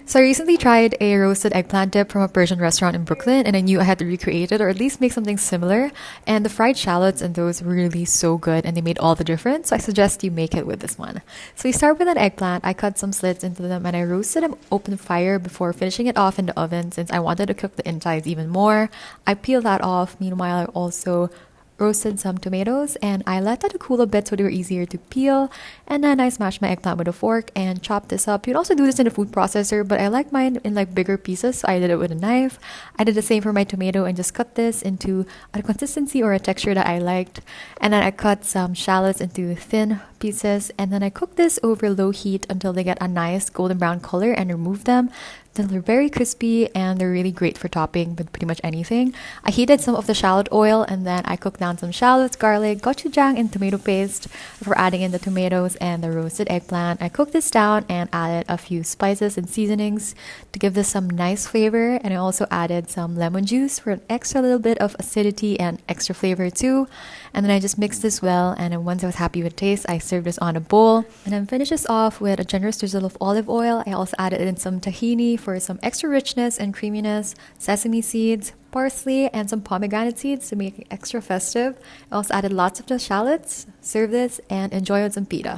So I recently tried a roasted eggplant dip from a Persian restaurant in Brooklyn, and I knew I had to recreate it or at least make something similar. And the fried shallots and those were really so good, and they made all the difference. So I suggest you make it with this one. So we start with an eggplant. I cut some slits into them and I roasted them open fire before finishing it off in the oven since I wanted to cook the insides even more. I peeled that off. Meanwhile, I also roasted some tomatoes and I let that cool a bit so they were easier to peel. And then I smashed my eggplant with a fork and chopped this up. You can also do this in a food processor, but I like mine in like bigger pieces, so I did it with a knife. I did the same for my tomato and just cut this into a consistency or a texture that I liked. And then I cut some shallots into thin pieces and then I cooked this over low heat until they get a nice golden brown color and remove them. Then they're very crispy and they're really great for topping with pretty much anything. I heated some of the shallot oil and then I cooked down some shallots, garlic, gochujang, and tomato paste before adding in the tomatoes and the roasted eggplant. I cooked this down and added a few spices and seasonings to give this some nice flavor. And I also added some lemon juice for an extra little bit of acidity and extra flavor too. And then I just mixed this well, and then once I was happy with the taste, I served this on a bowl. And then finish this off with a generous drizzle of olive oil. I also added in some tahini for some extra richness and creaminess, sesame seeds, parsley, and some pomegranate seeds to make it extra festive. I also added lots of the shallots. Serve this and enjoy with some pita.